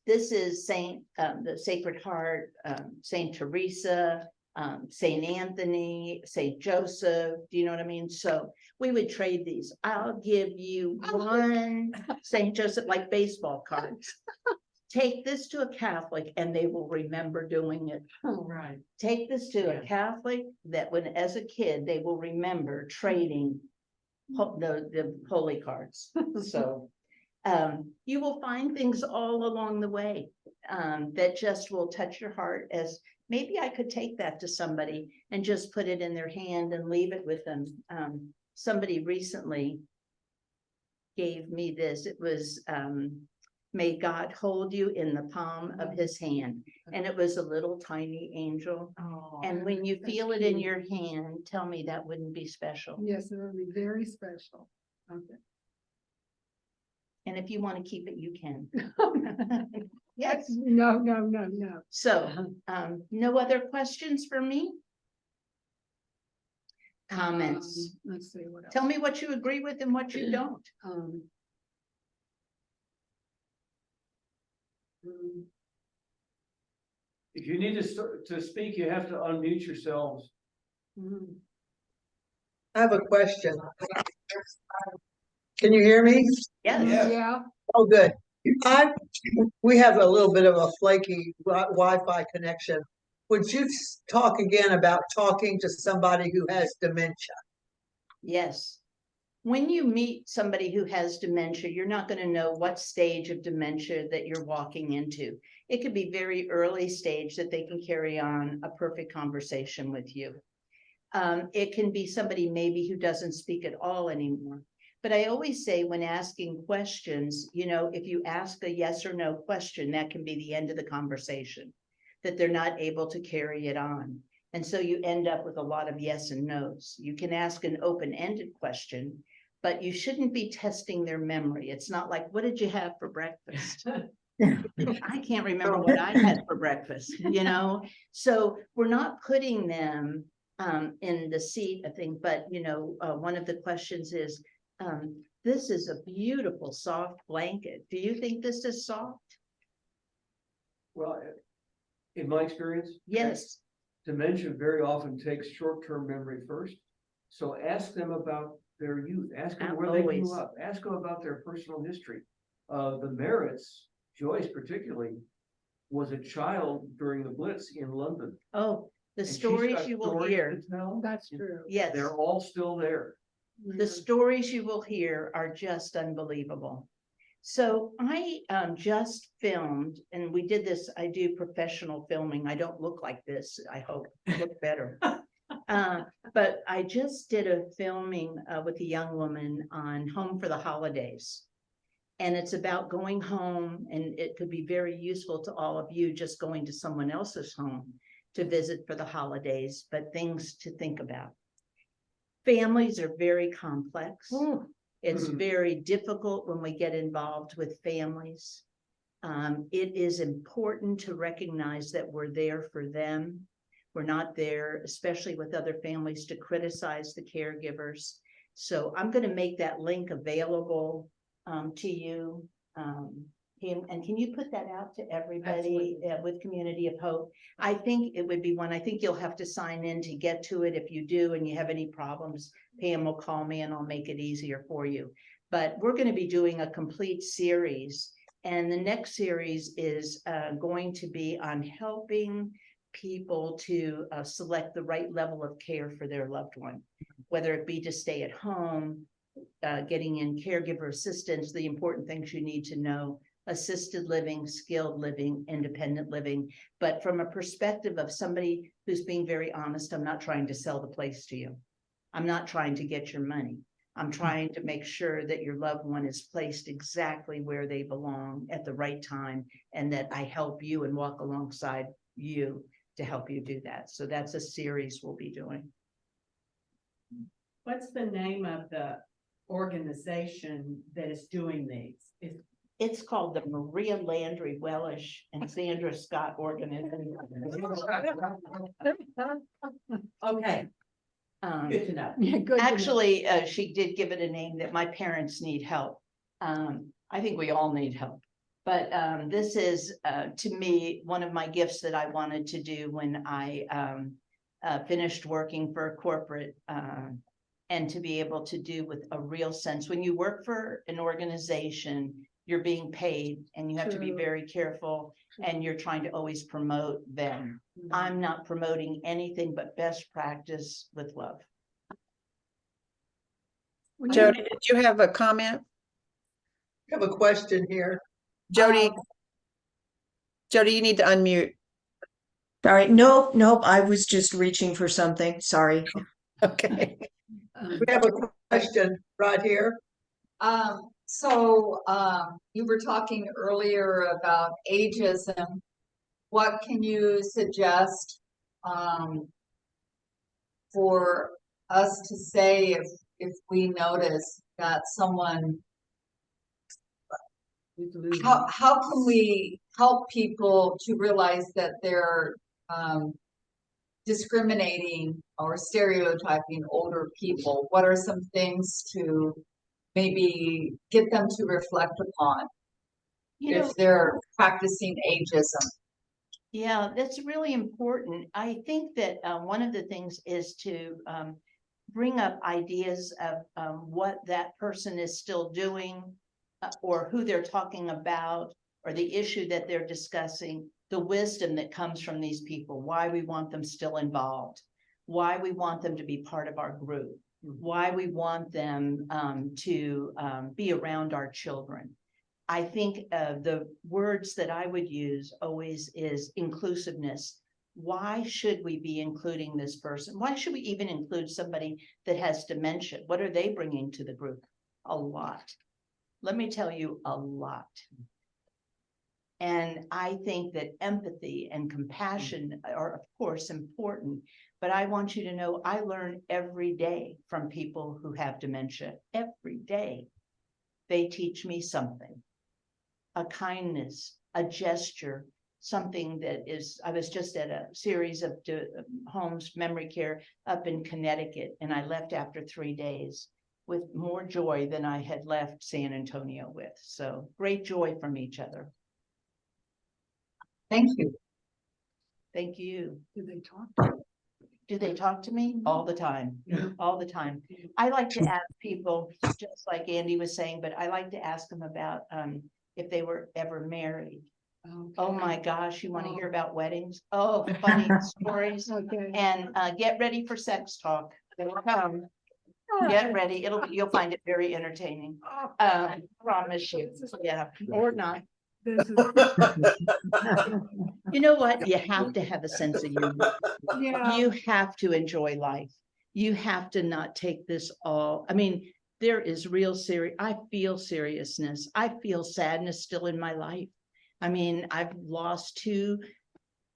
this is the Sacred Heart, Saint Teresa, Saint Anthony, Saint Joseph. Do you know what I mean? So we would trade these. I'll give you one Saint Joseph, like baseball cards. Take this to a Catholic and they will remember doing it. Right. Take this to a Catholic that when, as a kid, they will remember trading the holy cards. So you will find things all along the way that just will touch your heart as maybe I could take that to somebody and just put it in their hand and leave it with them. Somebody recently gave me this. It was, may God hold you in the palm of his hand. And it was a little tiny angel. Oh, And when you that's feel it in cute. your hand, tell me that wouldn't be special. Yes, it would be very special. Okay. And if you want to keep it, you can. Yes, Yes. no. So, no other questions for me? Comments? Let's see what else. Tell me what you agree with and what you don't. Um, If you need to speak, you have to unmute yourselves. mm, I have a question. Can you hear me? Yes, Yeah, Oh, good. We have a little bit of a flaky Wi-Fi connection. Would you talk again about talking to somebody who has dementia? yes. When you meet somebody who has dementia, you're not going to know what stage of dementia that you're walking into. It could be very early stage that they can carry on a perfect conversation with you. It can be somebody maybe who doesn't speak at all anymore. But I always say when asking questions, you know, if you ask a yes or no question, that can be the end of the conversation, that they're not able to carry it on. And so you end up with a lot of yes and no's. You can ask an open-ended question, but you shouldn't be testing their memory. It's not like, what did you have for breakfast? I can't remember what I had for breakfast, you know? So we're not putting them in the seat, I think, but you know, one of the questions is, this is a beautiful soft blanket. Do you think this is soft? Well, in my experience. Yes. Dementia very often takes short-term memory first. So ask them about their youth, ask them where they grew Always. up, ask them about their personal history. The Merritts, Joyce particularly, was a child during the Blitz in London. Oh, the and she's stories got you will stories hear. to tell. that's true. Yes. They're all still there. The stories you will hear are just unbelievable. So I just filmed, and we did this, I do professional filming. I don't look like this, I hope. I look better. But I just did a filming with a young woman on Home for the Holidays. And it's about going home, and it could be very useful to all of you just going to someone else's home to visit for the holidays, but things to think about. Families are very complex. It's Mhm. very difficult when we get involved with families. It is important to recognize that we're there for them. We're not there, especially with other families, to criticize the caregivers. So I'm going to make that link available to you. And can you put that out to everybody with Community of Hope? I think it would be one, I think you'll have to sign in to get to it. If you do and you have any problems, Pam will call me and I'll make it easier for you. But we're going to be doing a complete series. And the next series is going to be on helping people to select the right level of care for their loved one, whether it be to stay at home, getting in caregiver assistance, the important things you need to know, assisted living, skilled living, independent living. But from a perspective of somebody who's being very honest, I'm not trying to sell the place to you. I'm not trying to get your money. I'm trying to make sure that your loved one is placed exactly where they belong at the right time, and that I help you and walk alongside you to help you do that. So that's a series we'll be doing. What's the name of the organization that is doing these? It's called the Maria Landry Wellish and Sandra Scott Organization. Okay, good to know. Yeah, good. to know. Actually, she did give it a name that my parents need help. I think we all need help. But this is, to me, one of my gifts that I wanted to do when I finished working for a corporate, and to be able to do with a real sense. When you work for an organization, you're being paid and you have to be True. very careful, and you're trying to always promote them. I'm not promoting anything but best practice with love. When you- Jody, did you have a comment? I have a question here. Jody, Jody, you need to unmute. Sorry, nope, I was just reaching for something, sorry. Okay. We have a question right here. You were talking earlier about ageism. What can you suggest, for us to say if we notice that someone, how can we help people to realize that they're, discriminating or stereotyping older people? What are some things to maybe get them to reflect upon You know, if they're practicing ageism? yeah, that's really important. I think that one of the things is to bring up ideas of what that person is still doing, or who they're talking about, or the issue that they're discussing, the wisdom that comes from these people, why we want them still involved, why we want them to be part of our group, why we want them to be around our children. I think the words that I would use always is inclusiveness. Why should we be including this person? Why should we even include somebody that has dementia? What are they bringing to the group? A lot. Let me tell you, a lot. And I think that empathy and compassion are, of course, important. But I want you to know I learn every day from people who have dementia. Every day. They teach me something. A kindness, a gesture, something that is, I was just at a series of homes, memory care up in Connecticut, and I left after 3 days with more joy than I had left San Antonio with. So great joy from each other. Thank you. Thank you. Do they talk to you? Do they talk to me? All the time, all the time. I like to ask people, just like Andy was saying, but I like to ask them about if they were ever married. Oh my gosh, you want to hear about weddings? Oh, funny stories. Okay. And get ready for sex talk. It'll come. Get ready. You'll find it very entertaining. Promise you. Yeah, or not. This is, You know what? You have to have a sense of humor. yeah. You have to enjoy life. You have to not take this all. I mean, there is real serious. I feel seriousness. I feel sadness still in my life. I mean, I've lost 2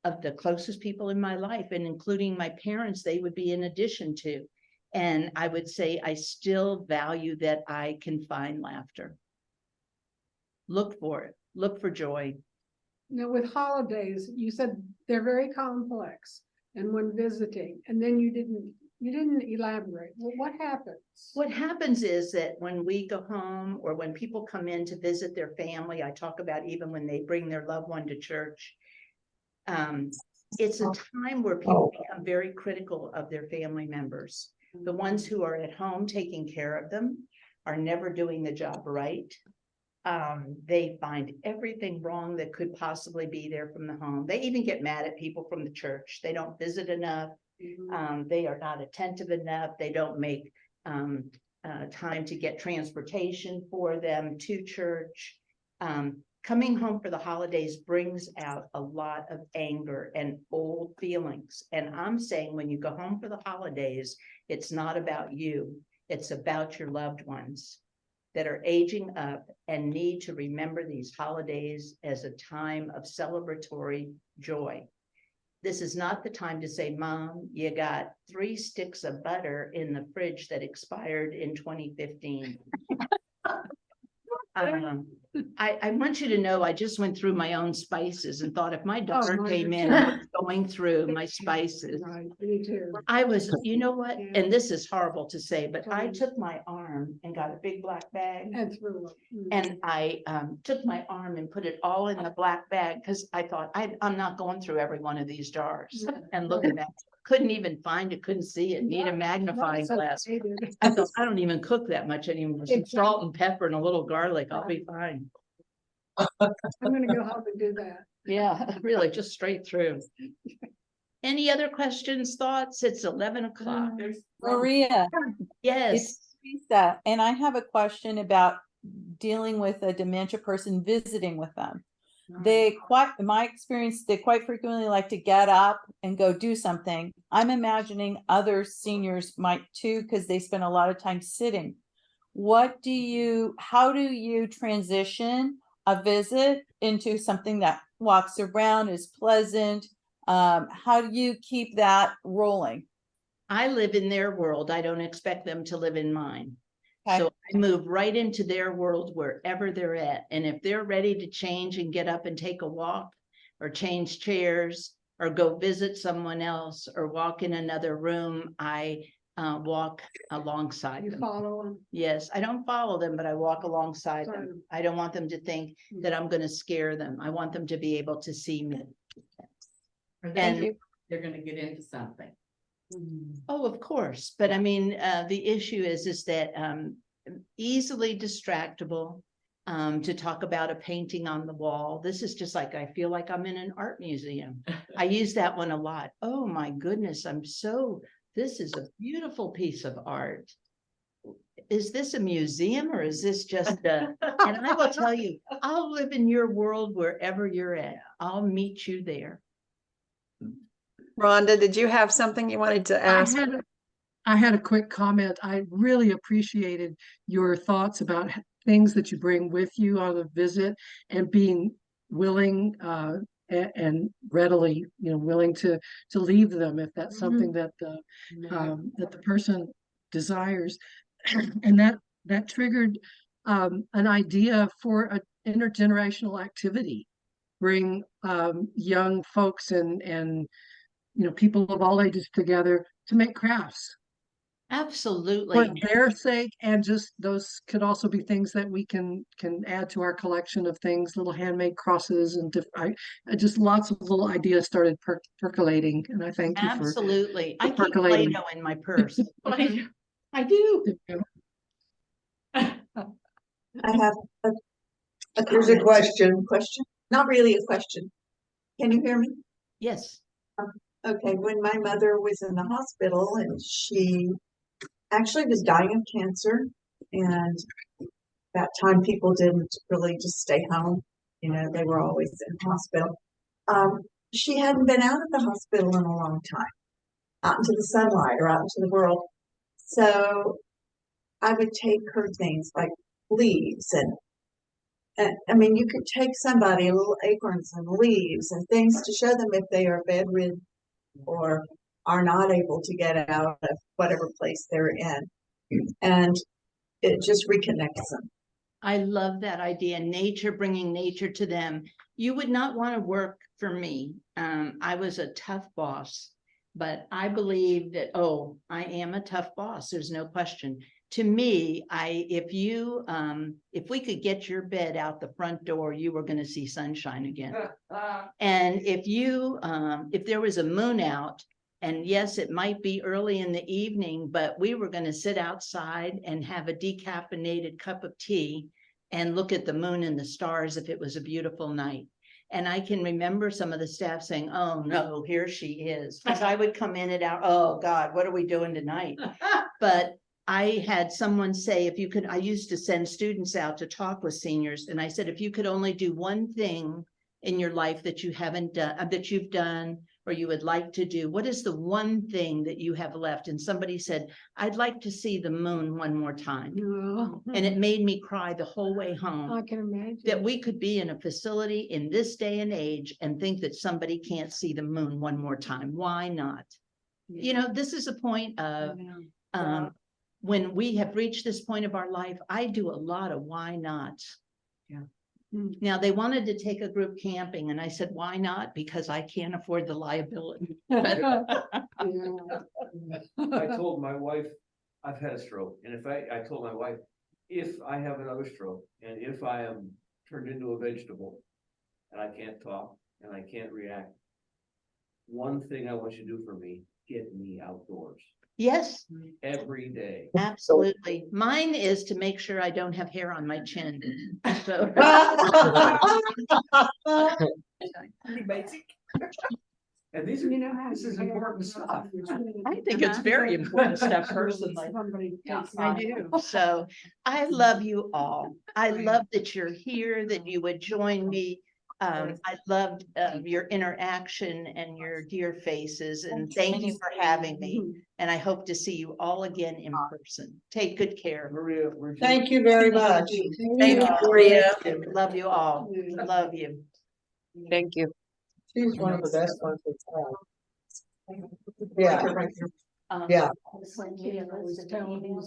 of the closest people in my life, and including my parents, they would be in addition to. And I would say I still value that I can find laughter. Look for it. Look for joy. Now, with holidays, you said they're very complex and when visiting, and then you didn't elaborate. Well, what happens? What happens is that when we go home or when people come in to visit their family, I talk about even when they bring their loved one to church, it's a time where people become very critical of their family members. The ones who are at home taking care of them are never doing the job right. They find everything wrong that could possibly be there from the home. They even get mad at people from the church. They don't visit enough. They are not attentive enough. They don't make time to get transportation for them to church. Coming home for the holidays brings out a lot of anger and old feelings. And I'm saying when you go home for the holidays, it's not about you. It's about your loved ones that are aging up and need to remember these holidays as a time of celebratory joy. This is not the time to say, Mom, you got 3 sticks of butter in the fridge that expired in 2015. I want you to know I just went through my own spices and thought if my daughter mine came too. in and was going through my spices, Right, me too. I was, you know what? Yeah. And this is horrible to say, but I took my arm and got a big black bag. And through. And I took my arm and put it all in the black bag because I thought I'm not going through every one of these jars and looking at it. Couldn't even find it, couldn't see it, need a magnifying glass. I thought I don't even cook that much anymore. Some salt and pepper and a little garlic, I'll be fine. I'm gonna go home and do that. Yeah, really, just straight through. Any other questions, thoughts? It's 11 o'clock. Maria, Yes. it's Lisa, and I have a question about dealing with a dementia person, visiting with them. in my experience, they quite frequently like to get up and go do something. I'm imagining other seniors might too, because they spend a lot of time sitting. How do you transition a visit into something that walks around, is pleasant? How do you keep that rolling? I live in their world. I don't expect them to live in mine. Okay. So I move right into their world wherever they're at. And if they're ready to change and get up and take a walk or change chairs or go visit someone else or walk in another room, I walk alongside You them. follow them. Yes, I don't follow them, but I walk alongside Sorry. them. I don't want them to think that I'm going to scare them. I want them to be able to see me. Thank you. They're gonna get into something. Oh, of course, but I mean, the issue is that easily distractible. To talk about a painting on the wall. This is just like, I feel like I'm in an art museum. I use that one a lot. Oh my goodness, this is a beautiful piece of art. Is this a museum or is this just and I will tell you, I'll live in your world wherever you're at. I'll meet you there. Rhonda, did you have something you wanted to ask? I had a quick comment. I really appreciated your thoughts about things that you bring with you on a visit and being willing and readily, willing to leave them if that's something that the person desires. And that triggered an idea for an intergenerational activity. Bring young folks and people of all ages together to make crafts for Absolutely. their sake, and just those could also be things that we can add to our collection of things, little handmade crosses and I just lots of little ideas started percolating, and I thank you for Absolutely. I keep percolating. Play-Doh in my purse. I do. I have Here's a question. question, not really a question. Can you hear me? Yes. Okay, when my mother was in the hospital and she actually was dying of cancer, and that time people didn't really just stay home, they were always in the hospital. She hadn't been out of the hospital in a long time, out into the sunlight or out into the world. So I would take her things like leaves and I mean, you could take somebody little acorns and leaves and things to show them if they are bedridden or are not able to get out of whatever place they're in. And it just reconnects them. I love that idea. Nature, bringing nature to them. You would not want to work for me. I was a tough boss, but I believe that, I am a tough boss. There's no question. To me, if we could get your bed out the front door, you were going to see sunshine again. And if there was a moon out, and yes, it might be early in the evening, but we were going to sit outside and have a decaffeinated cup of tea and look at the moon and the stars if it was a beautiful night. And I can remember some of the staff saying, "Oh no, here she is." Because I would come in and out, "Oh God, what are we doing tonight?" But I had someone say, I used to send students out to talk with seniors. And I said, if you could only do one thing in your life that you haven't done, that you've done, or you would like to do, what is the one thing that you have left? And somebody said, I'd like to see the moon one more time. And it made me cry the whole way home. I can imagine. That we could be in a facility in this day and age and think that somebody can't see the moon one more time. Why not? This is a point of, when we have reached this point of our life, I do a lot of why not. Yeah. Now they wanted to take a group camping and I said, why not? Because I can't afford the liability. I told my wife, I've had a stroke, and I told my wife, if I have another stroke and if I am turned into a vegetable and I can't talk and I can't react, one thing I want you to do for me, get me outdoors. Yes, Every day. absolutely. Mine is to make sure I don't have hair on my chin. So. Basic. And this is important stuff. I think it's very important stuff personally. I do. So I love you all. I love that you're here, that you would join me. I loved your interaction and your dear faces, and thank you for having me. And I hope to see you all again in person. Take good care. Maria, Thank you very much. Thank you, Maria. Love you all. Love you. Thank you. She's one of the best ones we've had. Yeah. Um, Yeah. this one, yeah, Always listen, telling email me